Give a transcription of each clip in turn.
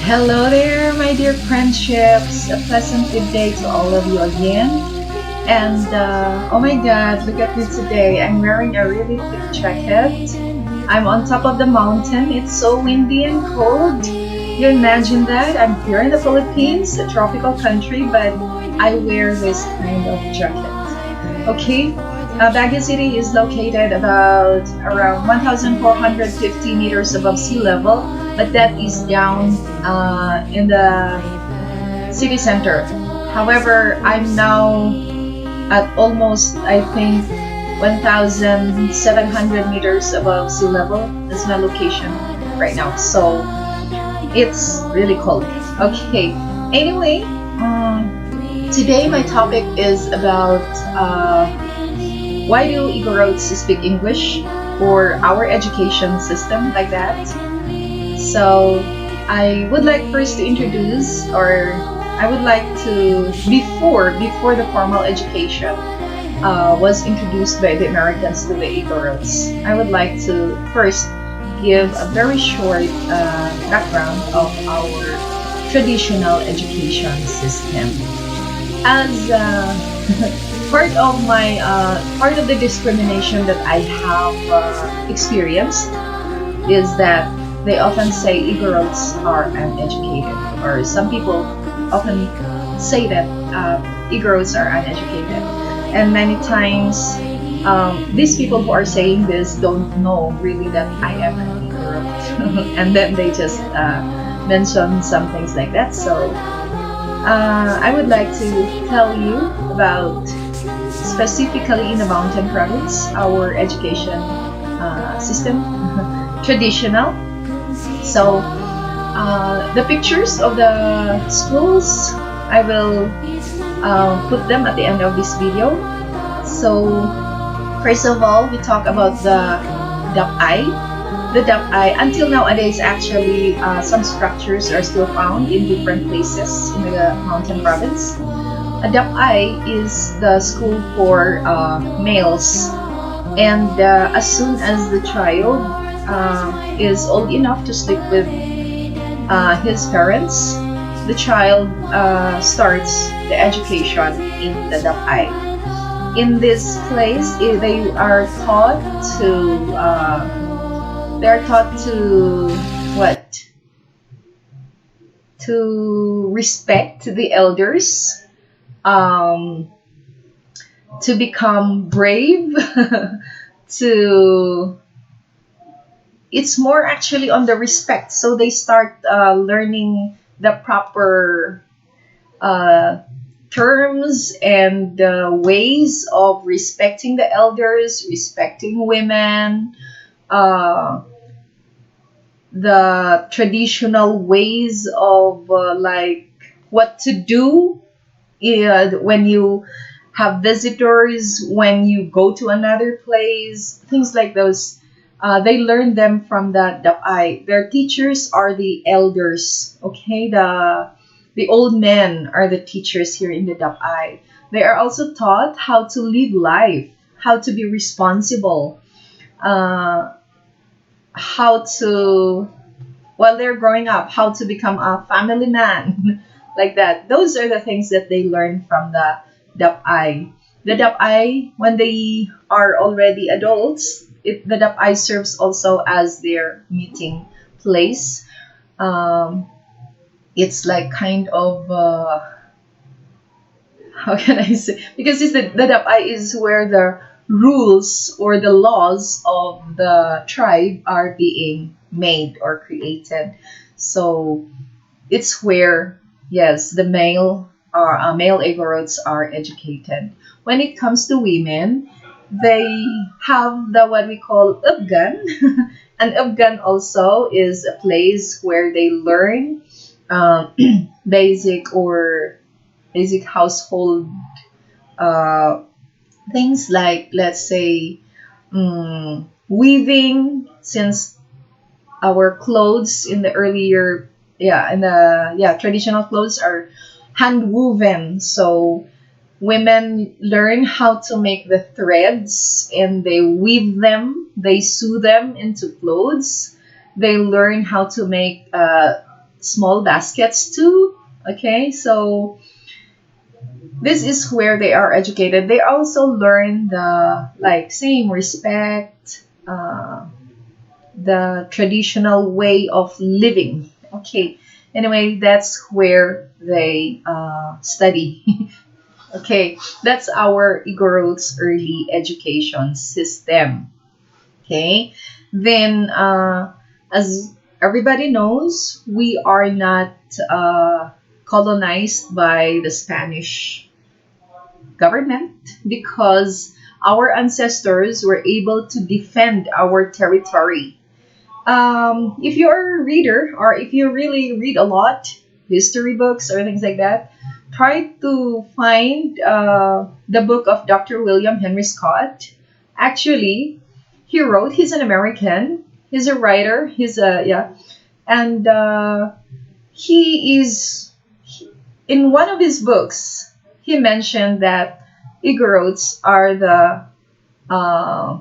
Hello there, my dear friendships. A pleasant good day to all of you again. And oh my god, look at me today. I'm wearing a really thick jacket. I'm on top of the mountain. It's so windy and cold. You imagine that? I'm here in the Philippines, a tropical country, but I wear this kind of jacket. Okay, Baguio City is located about around 1,450 meters above sea level, but that is down in the city center. However, I'm now at almost, I think, 1,700 meters above sea level. That's my location right now. So it's really cold. Okay. Anyway, today my topic is about why do Igorots speak English, or our education system like that. So I would like first to introduce, or I would like to, before the formal education was introduced by the Americans to the Igorots, I would like to first give a very short background of our traditional education system. As part of my part of the discrimination that I have experienced is that they often say Igorots are uneducated, or some people often say that Igorots are uneducated, and many times these people who are saying this don't know really that I am an Igorot and then they just mention some things like that. So I would like to tell you about, specifically in the mountain province, our education system, traditional. So the pictures of the schools, I will put them at the end of this video. So first of all, we talk about the dap-i. The dap-i, until nowadays, actually, some structures are still found in different places in the mountain province. A dap-i is the school for males, and as soon as the child is old enough to sleep with his parents, the child starts the education in the dap-i. In this place, they are taught to what? To respect the elders, to become brave, to it's more actually on the respect. So they start learning the proper terms and ways of respecting the elders, respecting women, the traditional ways of like what to do when you have visitors, when you go to another place, things like those. They learn them from the dap-i. Their teachers are the elders. Okay, the old men are the teachers here in the dap-i. They are also taught how to live life, how to be responsible, how to, while they're growing up, how to become a family man, like that. Those are the things that they learn from the dap-i. The dap-i, when they are already adults, the dap-i serves also as their meeting place. It's like kind of how can I say? Because the dap-i is where the rules or the laws of the tribe are being made or created. So it's where, yes, the male Igorots are educated. When it comes to women, they have the what we call upgan. And upgan also is a place where they learn basic household things, like, let's say, weaving, since our clothes in the earlier, traditional clothes are hand woven. So women learn how to make the threads and they weave them, they sew them into clothes. They learn how to make small baskets too. Okay, so this is where they are educated. They also learn the like same respect, the traditional way of living. Okay, anyway, that's where they study. Okay, that's our Igorots early education system. Okay, then as everybody knows, we are not colonized by the Spanish government because our ancestors were able to defend our territory. If you're a reader or if you really read a lot, history books or things like that, try to find the book of Dr. William Henry Scott. Actually, he wrote, he's an American, he's a writer, yeah, and he is, in one of his books, he mentioned that Igorots are the uh,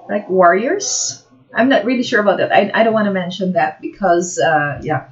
like warriors. I'm not really sure about that. I don't want to mention that because yeah,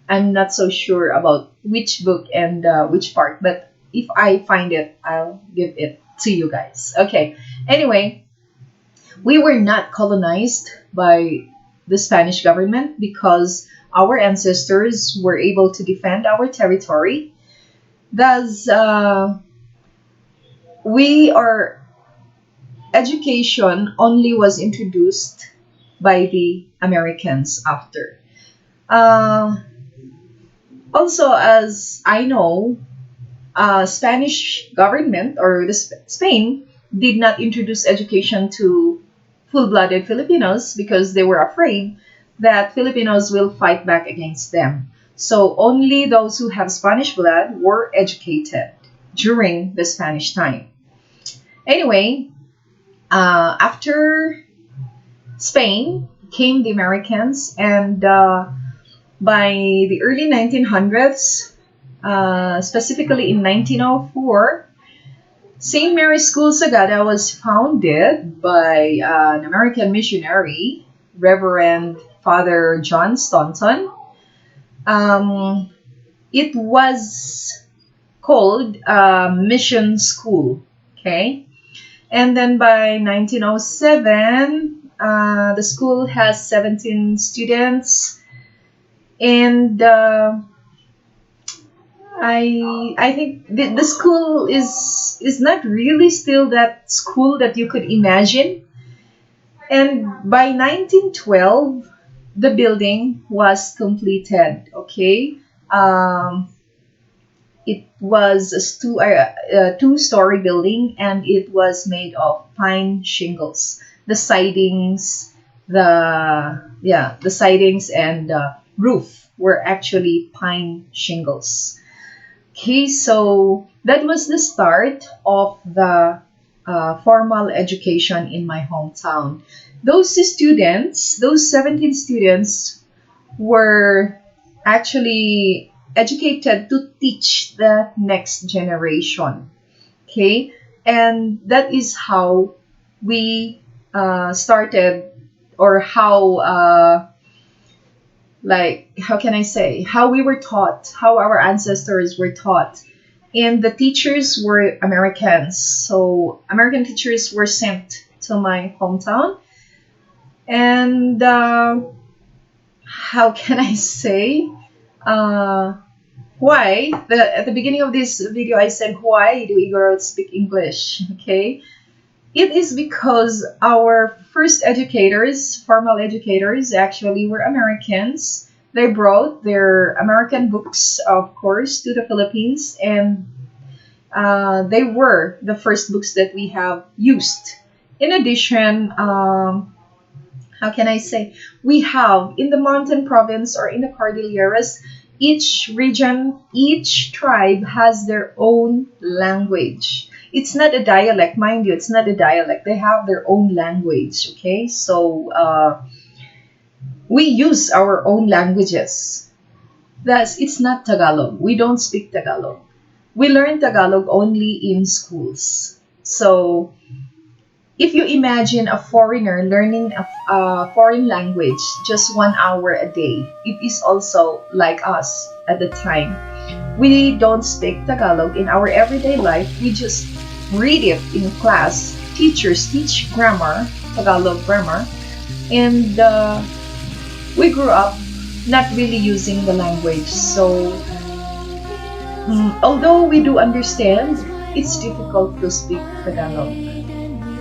I'm not so sure about which book and which part. But if I find it, I'll give it to you guys. Okay. Anyway, we were not colonized by the Spanish government because our ancestors were able to defend our territory. Thus, we are education only was introduced by the Americans after. Uh, Also, as I know, Spanish government or Spain did not introduce education to full-blooded Filipinos because they were afraid that Filipinos will fight back against them. So only those who have Spanish blood were educated during the Spanish time. Anyway, after Spain came the Americans, and by the early 1900s, specifically in 1904, St. Mary's School Sagada was founded by an American missionary, Reverend Father John Staunton. Um, it was called Mission School. Okay, and then by 1907, the school has 17 students, and I think the school is not really still that school that you could imagine. And by 1912, the building was completed. Okay, um, it was a two-story building, and it was made of pine shingles. The sidings, the sidings and roof were actually pine shingles. Okay, so that was the start of the formal education in my hometown. Those 17 students, were actually educated to teach the next generation. Okay, and that is how we started, or how like, how can I say, how we were taught, how our ancestors were taught. And the teachers were Americans. So American teachers were sent to my hometown. And how can I say, uh, why? At the beginning of this video, I said, why do Igorots speak English? Okay. It is because our first educators, formal educators, actually were Americans. They brought their American books, of course, to the Philippines, and they were the first books that we have used. In addition, how can I say, we have in the mountain province or in the Cordilleras, each region, each tribe has their own language. It's not a dialect, mind you, it's not a dialect. They have their own language, okay? So we use our own languages. Thus, it's not Tagalog. We don't speak Tagalog. We learn Tagalog only in schools. So If you imagine a foreigner learning a foreign language just 1 hour a day, it is also like us at the time. We don't speak Tagalog in our everyday life. We just read it in class. Teachers teach grammar, Tagalog grammar, and we grew up not really using the language. So, although we do understand, it's difficult to speak Tagalog.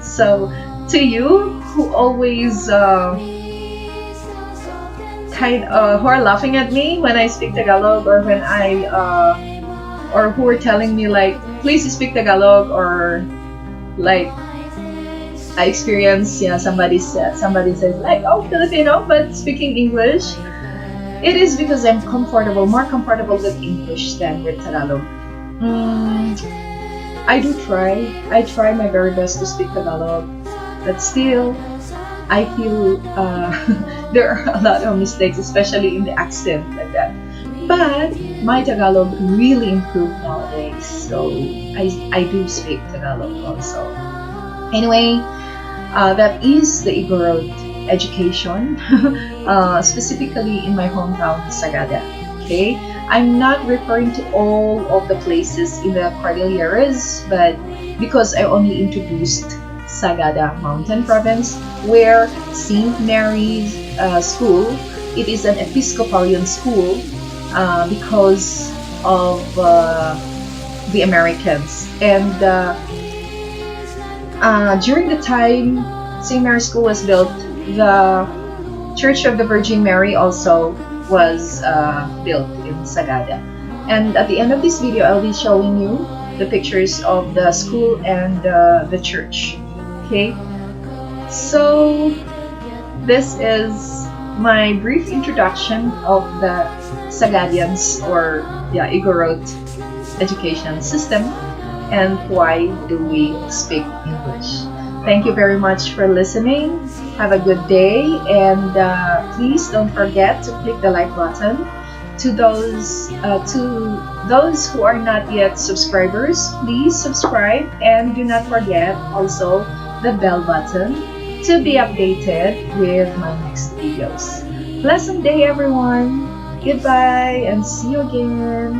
So, to you who always who are laughing at me when I speak Tagalog, or when or who are telling me like, please speak Tagalog, or like I experience, somebody says like, oh, Filipino, but speaking English. It is because I'm more comfortable with English than with Tagalog. Mm, I do try. I try my very best to speak Tagalog, but still, I feel there are a lot of mistakes, especially in the accent like that. But my Tagalog really improved nowadays, so I do speak Tagalog also. Anyway, that is the Igorot education, specifically in my hometown, Sagada. Okay, I'm not referring to all of the places in the Cordilleras, but because I only introduced Sagada Mountain Province, where St. Mary's School, it is an Episcopalian school because of the Americans. And during the time St. Mary's School was built, the Church of the Virgin Mary also was built in Sagada. And at the end of this video, I'll be showing you the pictures of the school and the church. Okay, so this is my brief introduction of the Sagadians, or Igorot education system, and why do we speak English. Thank you very much for listening. Have a good day, and please don't forget to click the like button. To those who are not yet subscribers, please subscribe, and do not forget also the bell button to be updated with my next videos. Pleasant day, everyone. Goodbye, and see you again.